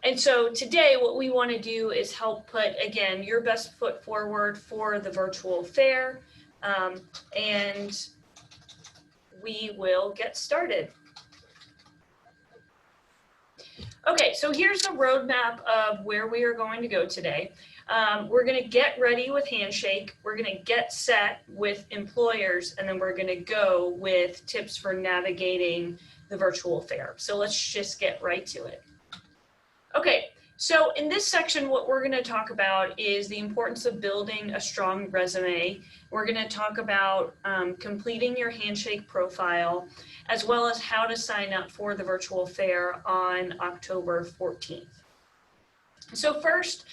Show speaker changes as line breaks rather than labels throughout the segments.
And so today what we want to do is help put, again, your best foot forward for the virtual fair. And we will get started. Okay, so here's the roadmap of where we are going to go today. We're going to get ready with Handshake, we're going to get set with employers, and then we're going to go with tips for navigating the virtual fair. So let's just get right to it. Okay, so in this section, what we're going to talk about is the importance of building a strong resume. We're going to talk about completing your Handshake profile, as well as how to sign up for the virtual fair on October 14th. So first,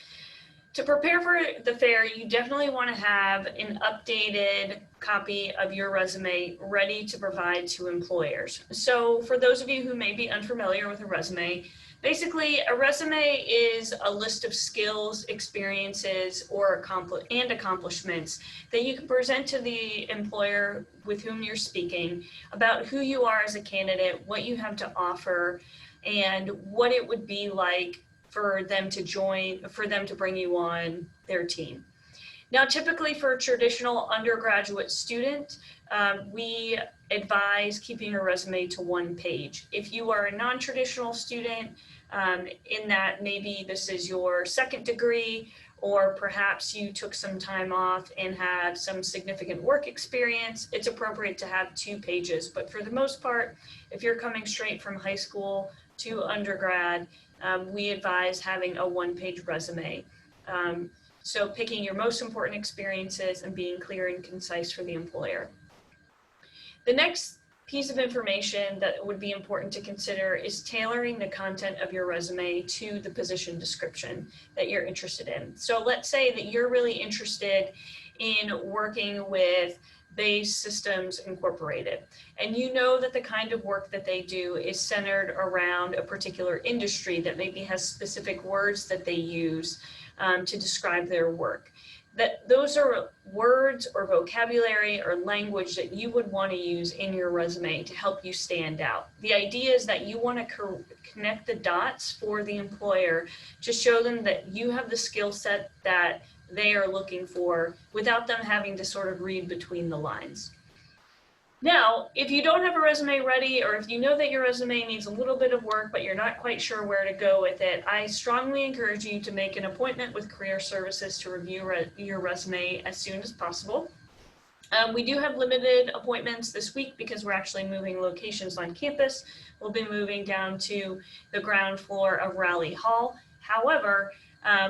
to prepare for the fair, you definitely want to have an updated copy of your resume ready to provide to employers. So for those of you who may be unfamiliar with a resume, basically, a resume is a list of skills, experiences, or accomplishments that you can present to the employer with whom you're speaking about who you are as a candidate, what you have to offer, and what it would be like for them to bring you on their team. Now, typically for a traditional undergraduate student, we advise keeping your resume to one page. If you are a non-traditional student, in that maybe this is your second degree, or perhaps you took some time off and had some significant work experience, it's appropriate to have 2 pages. But for the most part, if you're coming straight from high school to undergrad, we advise having a 1-page resume. So picking your most important experiences and being clear and concise for the employer. The next piece of information that would be important to consider is tailoring the content of your resume to the position description that you're interested in. So let's say that you're really interested in working with Base Systems Incorporated, and you know that the kind of work that they do is centered around a particular industry that maybe has specific words that they use to describe their work. That those are words or vocabulary or language that you would want to use in your resume to help you stand out. The idea is that you want to connect the dots for the employer to show them that you have the skill set that they are looking for without them having to sort of read between the lines. Now, if you don't have a resume ready, or if you know that your resume needs a little bit of work, but you're not quite sure where to go with it, I strongly encourage you to make an appointment with Career Services to review your resume as soon as possible. We do have limited appointments this week because we're actually moving locations on campus. We'll be moving down to the ground floor of Raleigh Hall. However,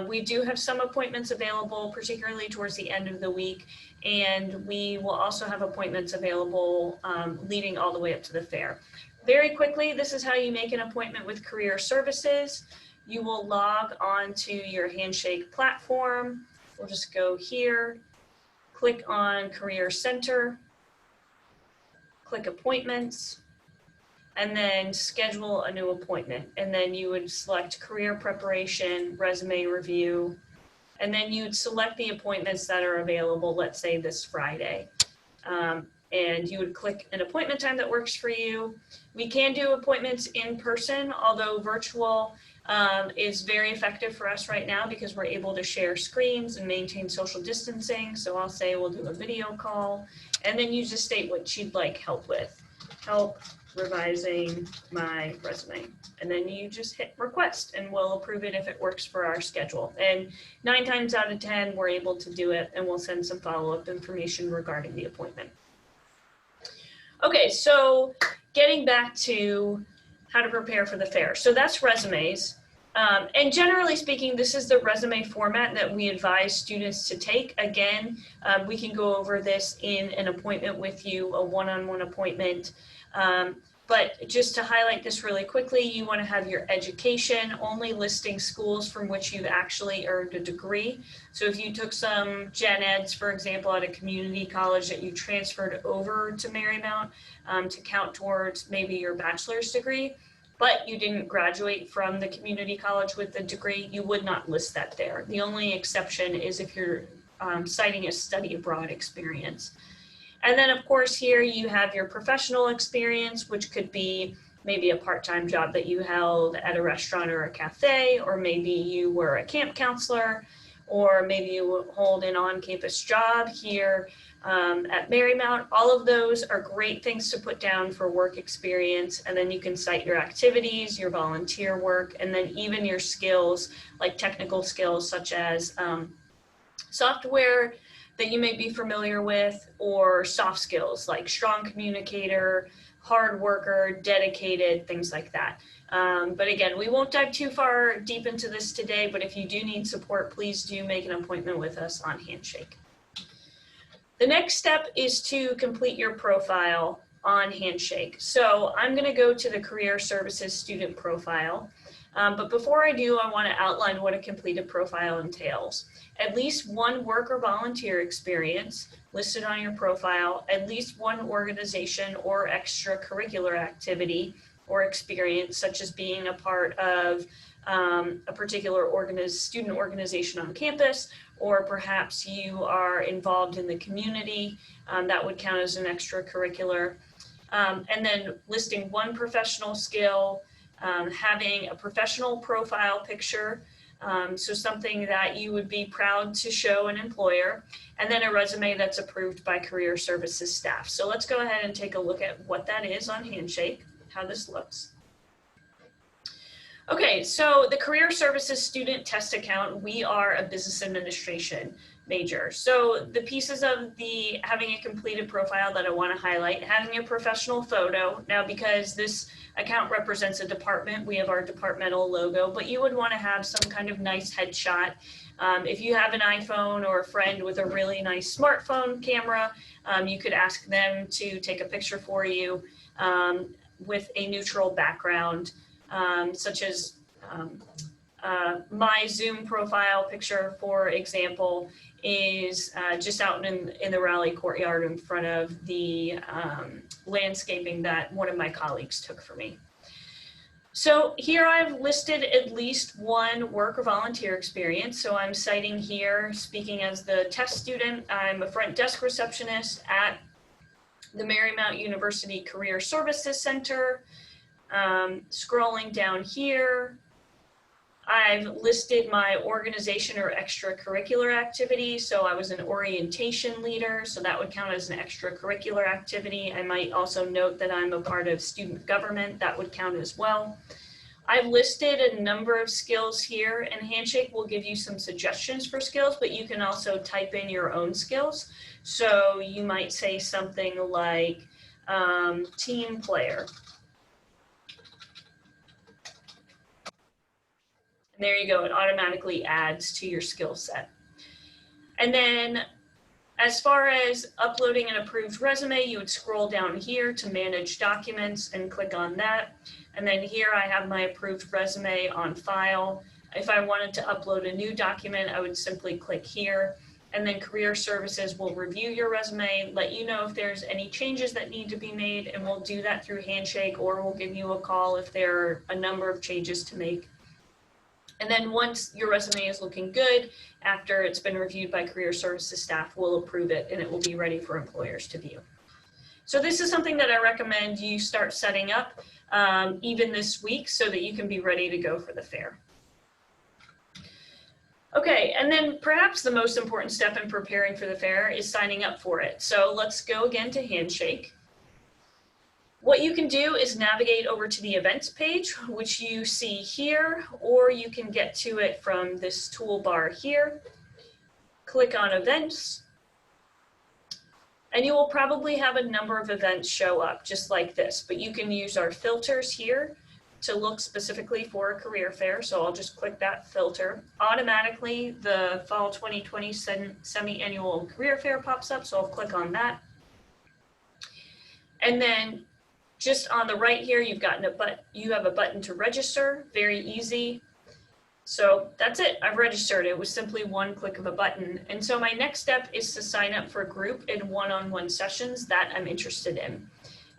we do have some appointments available, particularly towards the end of the week, and we will also have appointments available leading all the way up to the fair. Very quickly, this is how you make an appointment with Career Services. You will log on to your Handshake platform. We'll just go here, click on Career Center, click Appointments, and then schedule a new appointment. And then you would select Career Preparation, Resume Review, and then you'd select the appointments that are available, let's say this Friday. And you would click an appointment time that works for you. We can do appointments in person, although virtual is very effective for us right now because we're able to share screens and maintain social distancing. So I'll say we'll do a video call, and then you just state what you'd like help with. Help revising my resume, and then you just hit request and we'll approve it if it works for our schedule. And 9 times out of 10 we're able to do it, and we'll send some follow-up information regarding the appointment. Okay, so getting back to how to prepare for the fair. So that's resumes. And generally speaking, this is the resume format that we advise students to take. Again, we can go over this in an appointment with you, a one-on-one appointment. But just to highlight this really quickly, you want to have your education only listing schools from which you've actually earned a degree. So if you took some gen eds, for example, at a community college that you transferred over to Marymount to count towards maybe your bachelor's degree, but you didn't graduate from the community college with the degree, you would not list that there. The only exception is if you're citing a study abroad experience. And then of course here you have your professional experience, which could be maybe a part-time job that you held at a restaurant or a cafe, or maybe you were a camp counselor, or maybe you hold an on-campus job here at Marymount. All of those are great things to put down for work experience, and then you can cite your activities, your volunteer work, and then even your skills, like technical skills such as software that you may be familiar with, or soft skills like strong communicator, hard worker, dedicated, things like that. But again, we won't dive too far deep into this today, but if you do need support, please do make an appointment with us on Handshake. The next step is to complete your profile on Handshake. So I'm going to go to the Career Services student profile. But before I do, I want to outline what a completed profile entails. At least one work or volunteer experience listed on your profile, at least one organization or extracurricular activity or experience, such as being a part of a particular student organization on campus, or perhaps you are involved in the community, that would count as an extracurricular. And then listing one professional skill, having a professional profile picture, so something that you would be proud to show an employer, and then a resume that's approved by Career Services staff. So let's go ahead and take a look at what that is on Handshake, how this looks. Okay, so the Career Services student test account, we are a business administration major. So the pieces of having a completed profile that I want to highlight, having a professional photo. Now, because this account represents a department, we have our departmental logo, but you would want to have some kind of nice headshot. If you have an iPhone or a friend with a really nice smartphone camera, you could ask them to take a picture for you with a neutral background, such as my Zoom profile picture, for example, is just out in the rally courtyard in front of the landscaping that one of my colleagues took for me. So here I've listed at least one work or volunteer experience. So I'm citing here, speaking as the test student, I'm a front desk receptionist at the Marymount University Career Services Center. Scrolling down here, I've listed my organization or extracurricular activity. So I was an orientation leader, so that would count as an extracurricular activity. I might also note that I'm a part of student government, that would count as well. I've listed a number of skills here, and Handshake will give you some suggestions for skills, but you can also type in your own skills. So you might say something like team player. There you go, it automatically adds to your skill set. And then as far as uploading an approved resume, you would scroll down here to manage documents and click on that. And then here I have my approved resume on file. If I wanted to upload a new document, I would simply click here, and then Career Services will review your resume, let you know if there's any changes that need to be made, and we'll do that through Handshake, or we'll give you a call if there are a number of changes to make. And then once your resume is looking good, after it's been reviewed by Career Services staff, we'll approve it and it will be ready for employers to view. So this is something that I recommend you start setting up even this week so that you can be ready to go for the fair. Okay, and then perhaps the most important step in preparing for the fair is signing up for it. So let's go again to Handshake. What you can do is navigate over to the events page, which you see here, or you can get to it from this toolbar here. Click on events, and you will probably have a number of events show up just like this, but you can use our filters here to look specifically for a career fair. So I'll just click that filter. Automatically, the Fall 2020 Semi-Annual Career Fair pops up, so I'll click on that. And then just on the right here, you have a button to register, very easy. So that's it, I've registered. It was simply one click of a button. And so my next step is to sign up for group and one-on-one sessions that I'm interested in.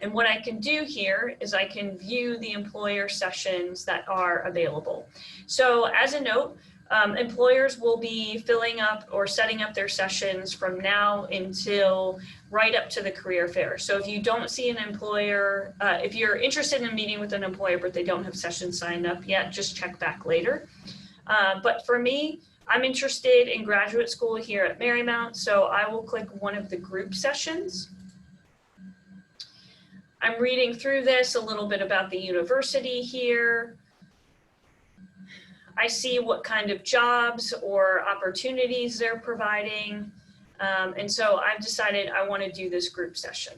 And what I can do here is I can view the employer sessions that are available. So as a note, Employers will be filling up or setting up their sessions from now until right up to the career fair. So if you don't see an employer, if you're interested in meeting with an employer but they don't have sessions signed up yet, just check back later. But for me, I'm interested in graduate school here at Marymount, so I will click one of the group sessions. I'm reading through this, a little bit about the university here. I see what kind of jobs or opportunities they're providing. And so I've decided I want to do this group session.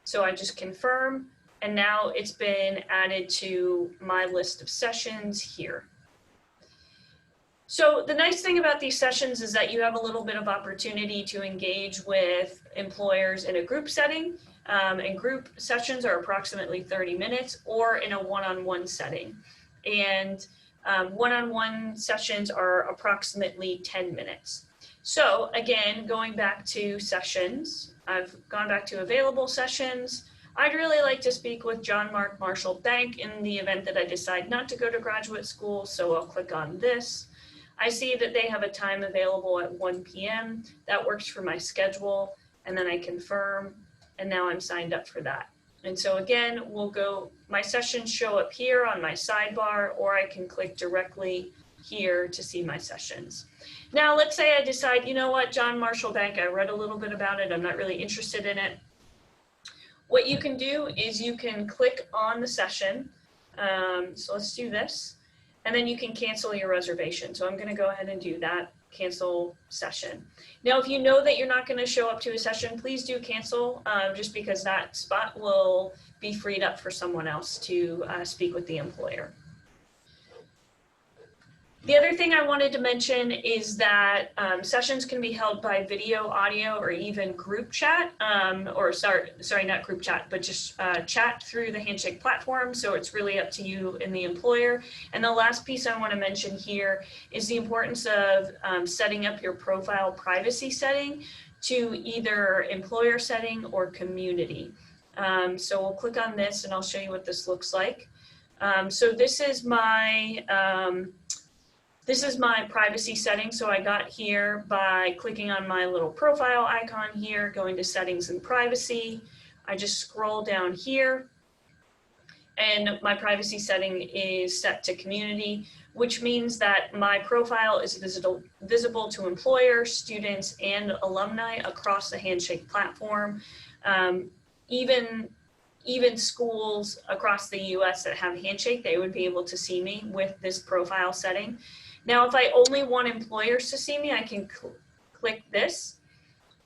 So I just confirm, and now it's been added to my list of sessions here. So the nice thing about these sessions is that you have a little bit of opportunity to engage with employers in a group setting. And group sessions are approximately 30 minutes, or in a one-on-one setting. And one-on-one sessions are approximately 10 minutes. So again, going back to sessions, I've gone back to available sessions. I'd really like to speak with John Mark Marshall Bank in the event that I decide not to go to graduate school, so I'll click on this. I see that they have a time available at 1 p.m. That works for my schedule, and then I confirm, and now I'm signed up for that. And so again, my sessions show up here on my sidebar, or I can click directly here to see my sessions. Now, let's say I decide, you know what, John Marshall Bank, I read a little bit about it, I'm not really interested in it. What you can do is you can click on the session. So let's do this, and then you can cancel your reservation. So I'm gonna go ahead and do that, cancel session. Now, if you know that you're not gonna show up to a session, please do cancel, just because that spot will be freed up for someone else to speak with the employer. The other thing I wanted to mention is that sessions can be held by video, audio, or even group chat, sorry, not group chat, but just chat through the Handshake platform. So it's really up to you and the employer. And the last piece I want to mention here is the importance of setting up your profile privacy setting to either employer setting or community. So we'll click on this and I'll show you what this looks like. So this is my privacy setting. So I got here by clicking on my little profile icon here, going to settings and privacy. I just scroll down here and my privacy setting is set to community, which means that my profile is visible to employers, students, and alumni across the Handshake platform. Even schools across the US that have Handshake, they would be able to see me with this profile setting. Now, if I only want employers to see me, I can click this.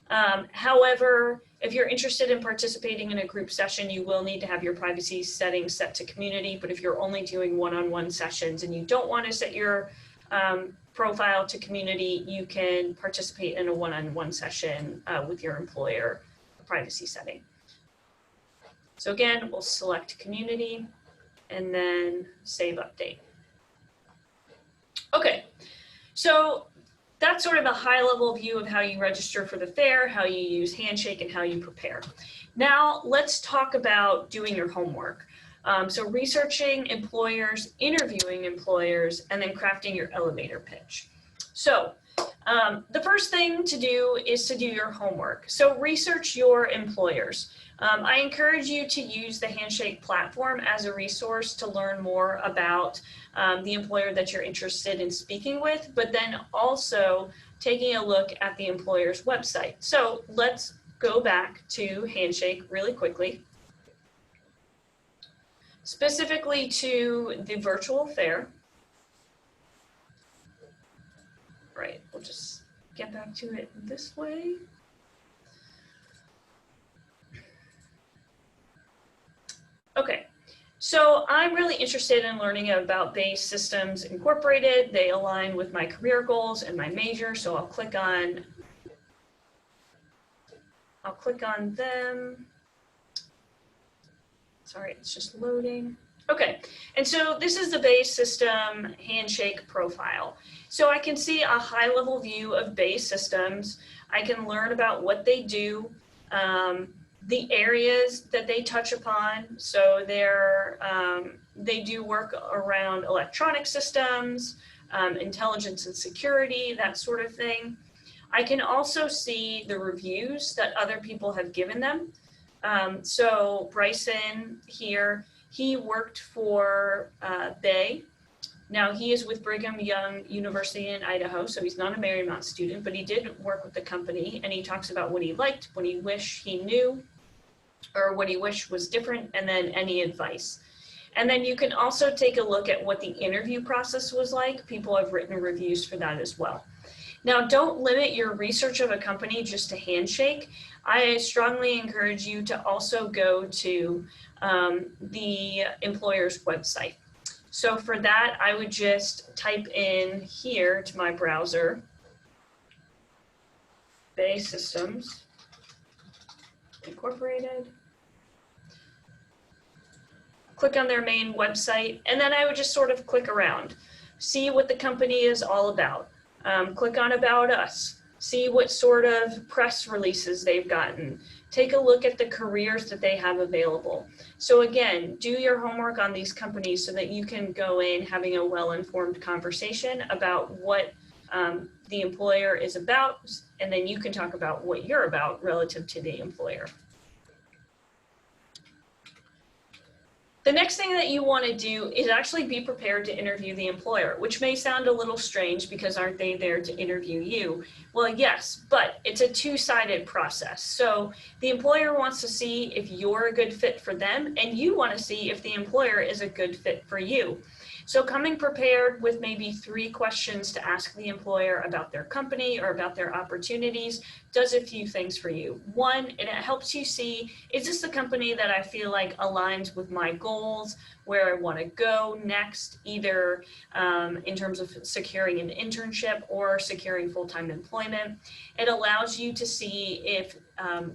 However, if you're interested in participating in a group session, you will need to have your privacy settings set to community. But if you're only doing one-on-one sessions and you don't want to set your profile to community, you can participate in a one-on-one session with your employer privacy setting. So again, we'll select community and then save update. Okay, so that's sort of a high-level view of how you register for the fair, how you use Handshake, and how you prepare. Now, let's talk about doing your homework. So researching employers, interviewing employers, and then crafting your elevator pitch. So the first thing to do is to do your homework. So research your employers. I encourage you to use the Handshake platform as a resource to learn more about the employer that you're interested in speaking with, but then also taking a look at the employer's website. So let's go back to Handshake really quickly, specifically to the virtual fair. Right, we'll just get back to it this way. Okay, so I'm really interested in learning about Base Systems Incorporated. They align with my career goals and my major, so I'll click on them. Sorry, it's just loading. Okay, and so this is the Base System Handshake profile. So I can see a high-level view of Base Systems. I can learn about what they do, the areas that they touch upon. So they do work around electronic systems, intelligence and security, that sort of thing. I can also see the reviews that other people have given them. So Bryson here, he worked for Bay. Now he is with Brigham Young University in Idaho, so he's not a Marymount student, but he did work with the company, and he talks about what he liked, what he wished he knew, or what he wished was different, and then any advice. And then you can also take a look at what the interview process was like. People have written reviews for that as well. Now, don't limit your research of a company just to Handshake. I strongly encourage you to also go to the employer's website. So for that, I would just type in here to my browser, Bay Systems Incorporated. Click on their main website, and then I would just sort of click around, see what the company is all about. Click on About Us, see what sort of press releases they've gotten. Take a look at the careers that they have available. So again, do your homework on these companies so that you can go in having a well-informed conversation about what the employer is about, and then you can talk about what you're about relative to the employer. The next thing that you want to do is actually be prepared to interview the employer, which may sound a little strange because aren't they there to interview you? Well, yes, but it's a two-sided process. So the employer wants to see if you're a good fit for them, and you want to see if the employer is a good fit for you. So coming prepared with maybe 3 questions to ask the employer about their company or about their opportunities does a few things for you. One, it helps you see, is this the company that I feel like aligns with my goals, where I want to go next, either in terms of securing an internship or securing full-time employment. It allows you to see if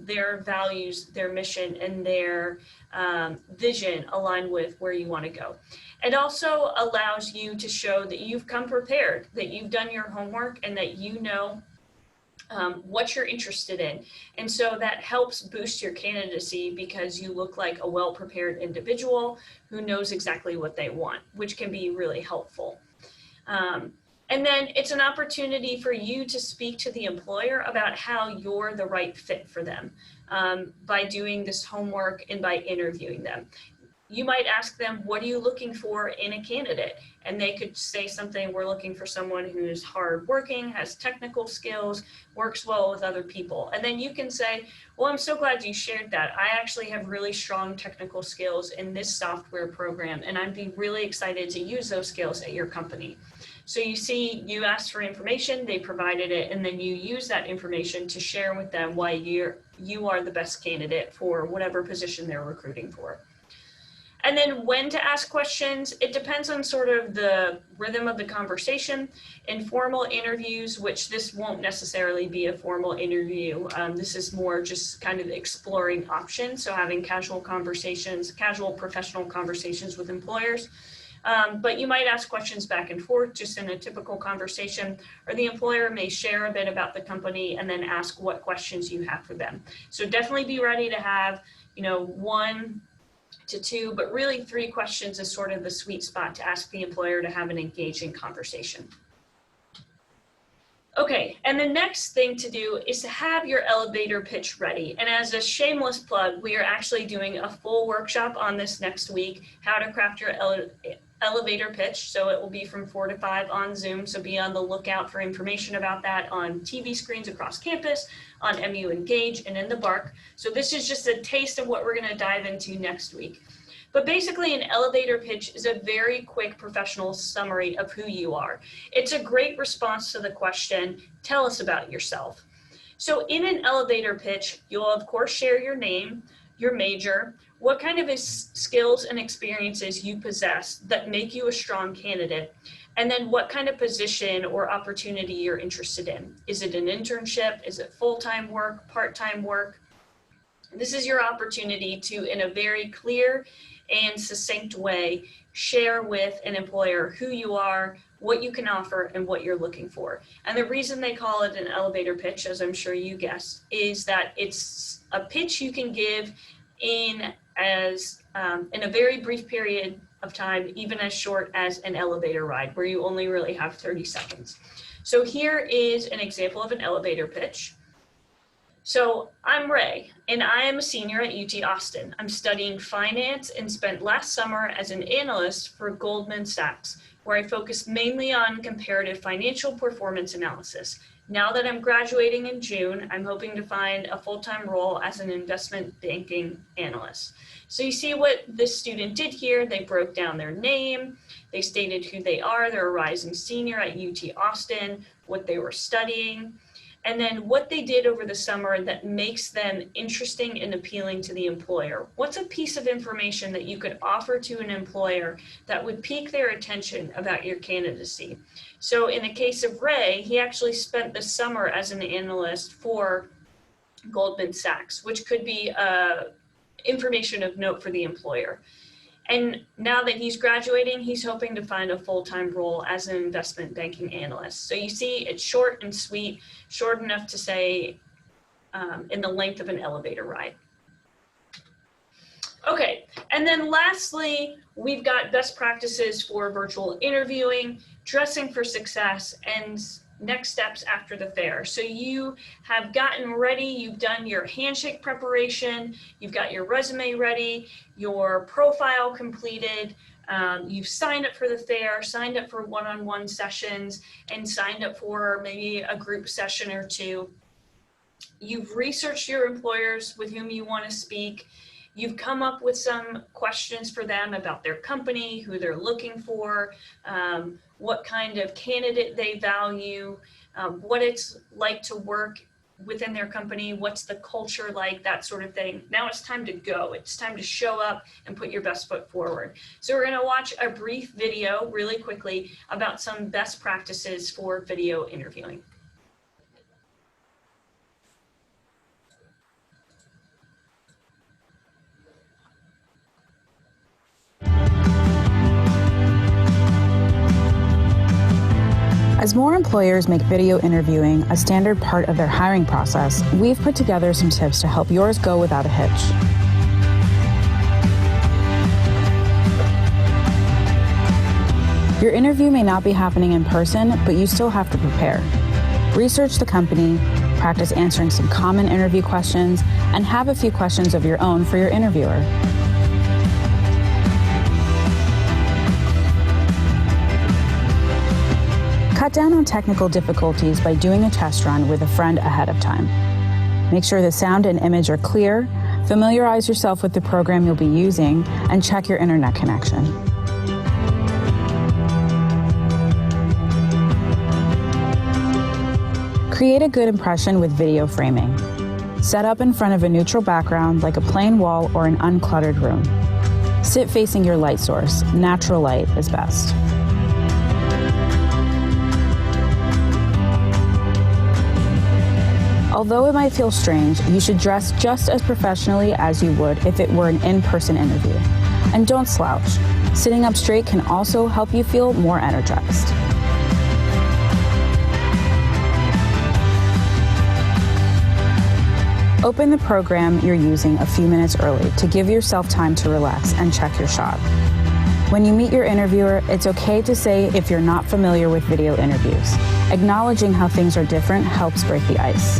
their values, their mission, and their vision align with where you want to go. It also allows you to show that you've come prepared, that you've done your homework, and that you know what you're interested in. And so that helps boost your candidacy because you look like a well-prepared individual who knows exactly what they want, which can be really helpful. And then it's an opportunity for you to speak to the employer about how you're the right fit for them by doing this homework and by interviewing them. You might ask them, what are you looking for in a candidate? And they could say something, we're looking for someone who's hardworking, has technical skills, works well with other people. And then you can say, well, I'm so glad you shared that. I actually have really strong technical skills in this software program, and I'd be really excited to use those skills at your company. So you see, you asked for information, they provided it, and then you use that information to share with them why you are the best candidate for whatever position they're recruiting for. And then when to ask questions, it depends on sort of the rhythm of the conversation. Informal interviews, which this won't necessarily be a formal interview. This is more just kind of exploring options. So having casual conversations, casual professional conversations with employers. But you might ask questions back and forth just in a typical conversation, or the employer may share a bit about the company and then ask what questions you have for them. So definitely be ready to have, 1 to 2, but really 3 questions is sort of the sweet spot to ask the employer to have an engaging conversation. Okay, and the next thing to do is to have your elevator pitch ready. And as a shameless plug, we are actually doing a full workshop on this next week, how to craft your elevator pitch. So it will be from 4 to 5 on Zoom. So be on the lookout for information about that on TV screens across campus, on MU Engage, and in the BARC. So this is just a taste of what we're going to dive into next week. But basically, an elevator pitch is a very quick professional summary of who you are. It's a great response to the question, tell us about yourself. So in an elevator pitch, you'll of course share your name, your major, what kind of skills and experiences you possess that make you a strong candidate, and then what kind of position or opportunity you're interested in. Is it an internship? Is it full-time work, part-time work? This is your opportunity to, in a very clear and succinct way, share with an employer who you are, what you can offer, and what you're looking for. And the reason they call it an elevator pitch, as I'm sure you guessed, is that it's a pitch you can give in a very brief period of time, even as short as an elevator ride where you only really have 30 seconds. So here is an example of an elevator pitch. So I'm Ray, and I am a senior at UT Austin. I'm studying finance and spent last summer as an analyst for Goldman Sachs, where I focused mainly on comparative financial performance analysis. Now that I'm graduating in June, I'm hoping to find a full-time role as an investment banking analyst. So you see what this student did here. They broke down their name, they stated who they are, they're a rising senior at UT Austin, what they were studying, and then what they did over the summer that makes them interesting and appealing to the employer. What's a piece of information that you could offer to an employer that would pique their attention about your candidacy? So in the case of Ray, he actually spent the summer as an analyst for Goldman Sachs, which could be information of note for the employer. And now that he's graduating, he's hoping to find a full-time role as an investment banking analyst. So you see, it's short and sweet, short enough to say in the length of an elevator ride. Okay, and then lastly, we've got best practices for virtual interviewing, dressing for success, and next steps after the fair. So you have gotten ready, you've done your handshake preparation, you've got your resume ready, your profile completed, you've signed up for the fair, signed up for one-on-one sessions, and signed up for maybe a group session or two. You've researched your employers with whom you want to speak. You've come up with some questions for them about their company, who they're looking for, what kind of candidate they value, what it's like to work within their company, what's the culture like, that sort of thing. Now it's time to go. It's time to show up and put your best foot forward. So we're going to watch a brief video really quickly about some best practices for video interviewing.
As more employers make video interviewing a standard part of their hiring process, we've put together some tips to help yours go without a hitch. Your interview may not be happening in person, but you still have to prepare. Research the company, practice answering some common interview questions, and have a few questions of your own for your interviewer. Cut down on technical difficulties by doing a test run with a friend ahead of time. Make sure the sound and image are clear, familiarize yourself with the program you'll be using, and check your internet connection. Create a good impression with video framing. Set up in front of a neutral background like a plain wall or an uncluttered room. Sit facing your light source. Natural light is best. Although it might feel strange, you should dress just as professionally as you would if it were an in-person interview. And don't slouch. Sitting up straight can also help you feel more energized. Open the program you're using a few minutes early to give yourself time to relax and check your shot. When you meet your interviewer, it's okay to say if you're not familiar with video interviews. Acknowledging how things are different helps break the ice.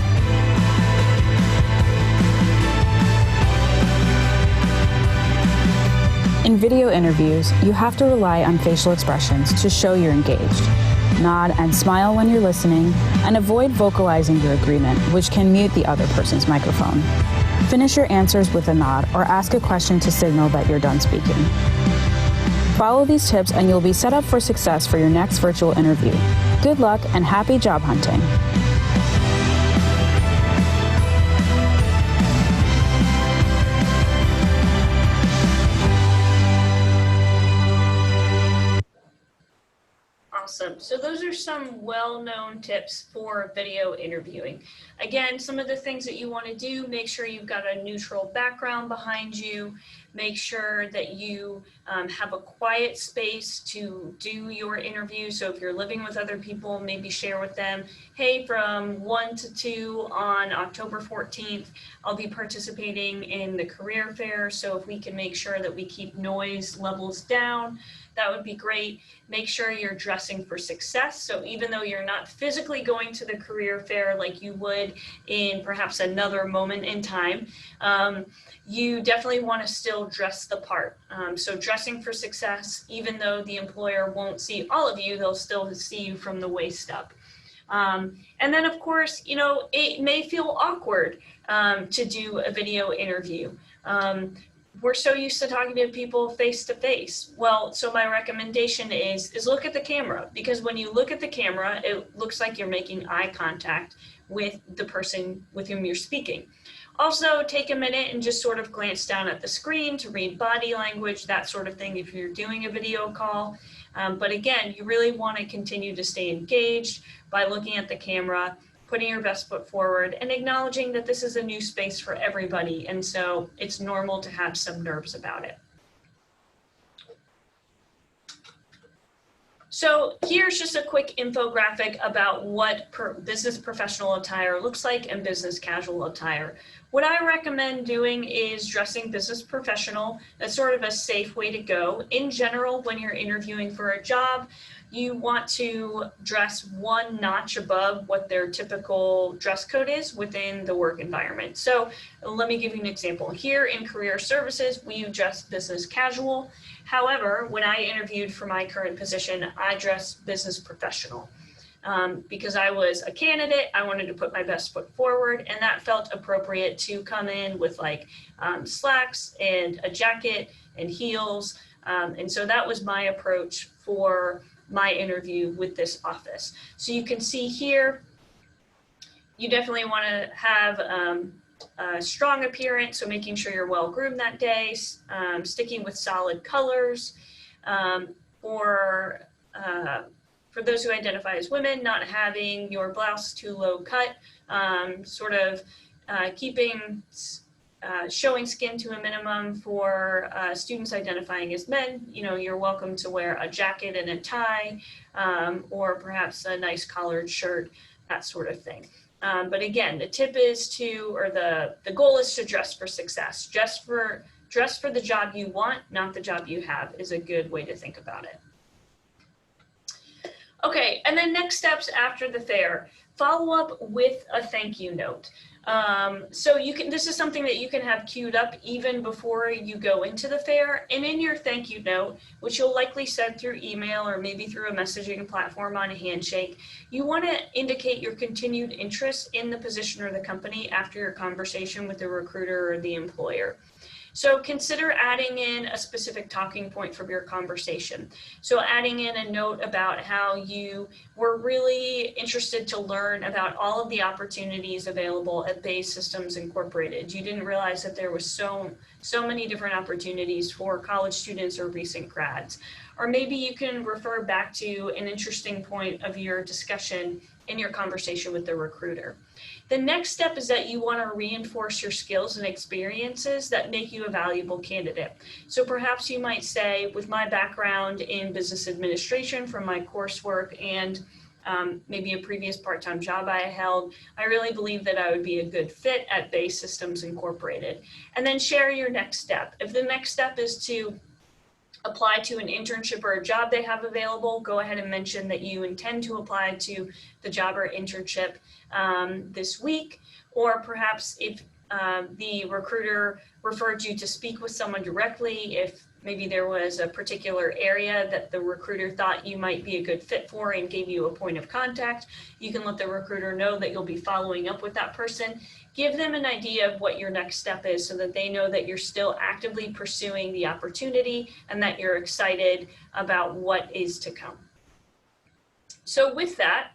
In video interviews, you have to rely on facial expressions to show you're engaged. Nod and smile when you're listening, and avoid vocalizing your agreement, which can mute the other person's microphone. Finish your answers with a nod or ask a question to signal that you're done speaking. Follow these tips and you'll be set up for success for your next virtual interview. Good luck and happy job hunting.
Awesome. So those are some well-known tips for video interviewing. Again, some of the things that you want to do, make sure you've got a neutral background behind you. Make sure that you have a quiet space to do your interview. So if you're living with other people, maybe share with them, hey, from 1 to 2 on October 14th, I'll be participating in the career fair. So if we can make sure that we keep noise levels down, that would be great. Make sure you're dressing for success. So even though you're not physically going to the career fair like you would in perhaps another moment in time, you definitely want to still dress the part. So dressing for success, even though the employer won't see all of you, they'll still see you from the waist up. And then of course, you know, it may feel awkward to do a video interview. We're so used to talking to people face to face. Well, so my recommendation is look at the camera, because when you look at the camera, it looks like you're making eye contact with the person with whom you're speaking. Also, take a minute and just sort of glance down at the screen to read body language, that sort of thing if you're doing a video call. But again, you really want to continue to stay engaged by looking at the camera, putting your best foot forward, and acknowledging that this is a new space for everybody. And so it's normal to have some nerves about it. So here's just a quick infographic about what business professional attire looks like and business casual attire. What I recommend doing is dressing business professional. That's sort of a safe way to go. In general, when you're interviewing for a job, you want to dress one notch above what their typical dress code is within the work environment. So let me give you an example. Here in career services, we dress business casual. However, when I interviewed for my current position, I dressed business professional. Because I was a candidate, I wanted to put my best foot forward, and that felt appropriate to come in with like slacks and a jacket and heels. And so that was my approach for my interview with this office. So you can see here, you definitely want to have a strong appearance, so making sure you're well groomed that day, sticking with solid colors, for those who identify as women, not having your blouse too low cut, sort of keeping showing skin to a minimum. For students identifying as men, you know, you're welcome to wear a jacket and a tie, or perhaps a nice collared shirt, that sort of thing. But again, the tip is the goal is to dress for success. Dress for the job you want, not the job you have, is a good way to think about it. Okay, and then next steps after the fair, follow up with a thank you note. So this is something that you can have queued up even before you go into the fair. And in your thank you note, which you'll likely send through email or maybe through a messaging platform on a handshake, you want to indicate your continued interest in the position or the company after your conversation with the recruiter or the employer. So consider adding in a specific talking point from your conversation. So adding in a note about how you were really interested to learn about all of the opportunities available at Bay Systems Incorporated. You didn't realize that there was so many different opportunities for college students or recent grads. Or maybe you can refer back to an interesting point of your discussion in your conversation with the recruiter. The next step is that you want to reinforce your skills and experiences that make you a valuable candidate. So perhaps you might say, with my background in business administration from my coursework and maybe a previous part-time job I held, I really believe that I would be a good fit at Bay Systems Incorporated. And then share your next step. If the next step is to apply to an internship or a job they have available, go ahead and mention that you intend to apply to the job or internship this week. Or perhaps if the recruiter referred you to speak with someone directly, if maybe there was a particular area that the recruiter thought you might be a good fit for and gave you a point of contact, you can let the recruiter know that you'll be following up with that person. Give them an idea of what your next step is so that they know that you're still actively pursuing the opportunity and that you're excited about what is to come. So with that,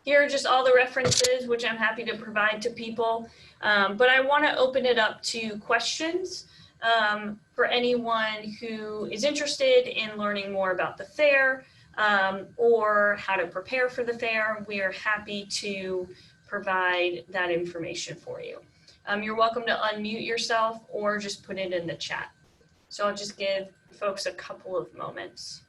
here are just all the references, which I'm happy to provide to people. But I want to open it up to questions for anyone who is interested in learning more about the fair, or how to prepare for the fair, we are happy to provide that information for you. You're welcome to unmute yourself or just put it in the chat. So I'll just give folks a couple of moments.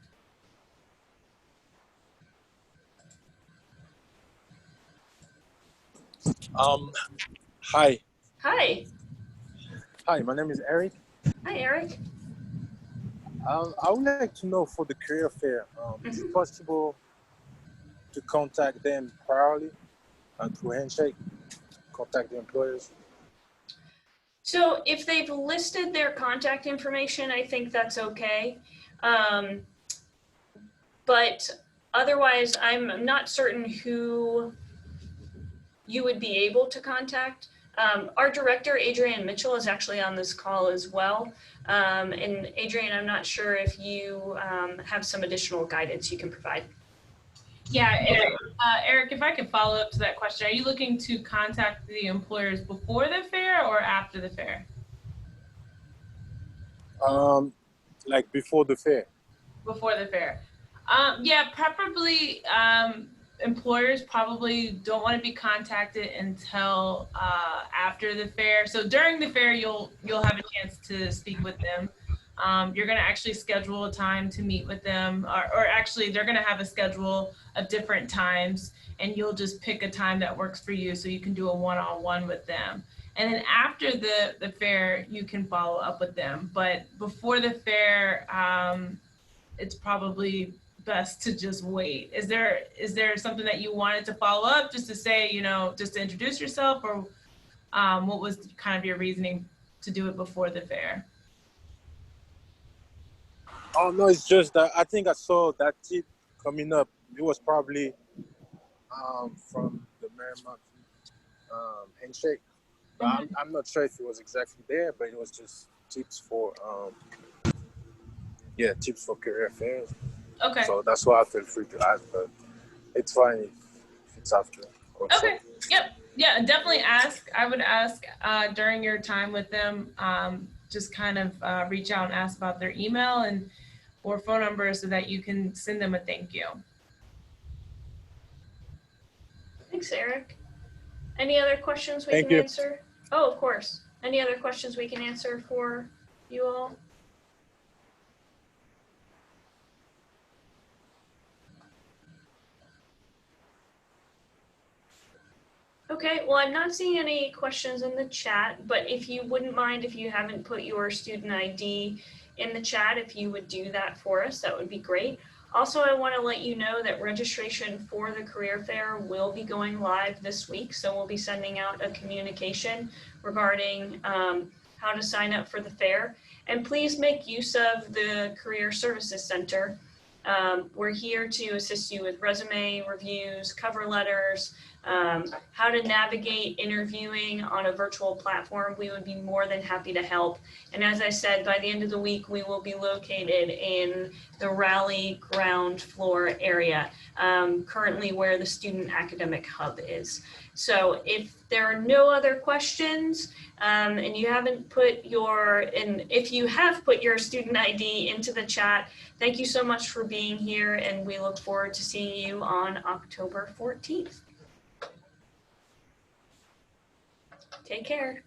Hi.
Hi.
Hi, my name is Eric.
Hi, Eric.
I would like to know for the career fair, is it possible to contact them priorly through handshake, contact the employers?
So if they've listed their contact information, I think that's okay. But otherwise, I'm not certain who you would be able to contact. Our director, Adrienne Mitchell, is actually on this call as well. And Adrienne, I'm not sure if you have some additional guidance you can provide.
Yeah, Eric, if I could follow up to that question, are you looking to contact the employers before the fair or after the fair?
Like before the fair.
Before the fair. Yeah, preferably employers probably don't want to be contacted until after the fair. So during the fair, you'll have a chance to speak with them. You're going to actually schedule a time to meet with them, or actually they're going to have a schedule of different times, and you'll just pick a time that works for you so you can do a one-on-one with them. And then after the fair, you can follow up with them. But before the fair, it's probably best to just wait. Is there something that you wanted to follow up, just to say, just to introduce yourself, or what was kind of your reasoning to do it before the fair?
Oh no, it's just that I think I saw that tip coming up. It was probably from the Merrimack handshake. But I'm not sure if it was exactly there, but it was just tips for tips for career fairs.
Okay.
So that's why I feel free to ask, but it's fine if it's after.
Okay. Yep. Yeah, definitely ask. I would ask during your time with them, just kind of reach out and ask about their email or phone number so that you can send them a thank you.
Thanks, Eric. Any other questions we can answer? Oh, of course. Any other questions we can answer for you all? Okay, well, I'm not seeing any questions in the chat, but if you wouldn't mind, if you haven't put your student ID in the chat, if you would do that for us, that would be great. Also, I want to let you know that registration for the career fair will be going live this week. So we'll be sending out a communication regarding how to sign up for the fair. And please make use of the Career Services Center. We're here to assist you with resume reviews, cover letters, how to navigate interviewing on a virtual platform. We would be more than happy to help. And as I said, by the end of the week, we will be located in the Raleigh ground floor area, currently where the Student Academic Hub is. So if there are no other questions, and you haven't put if you have put your student ID into the chat, thank you so much for being here, and we look forward to seeing you on October 14th. Take care.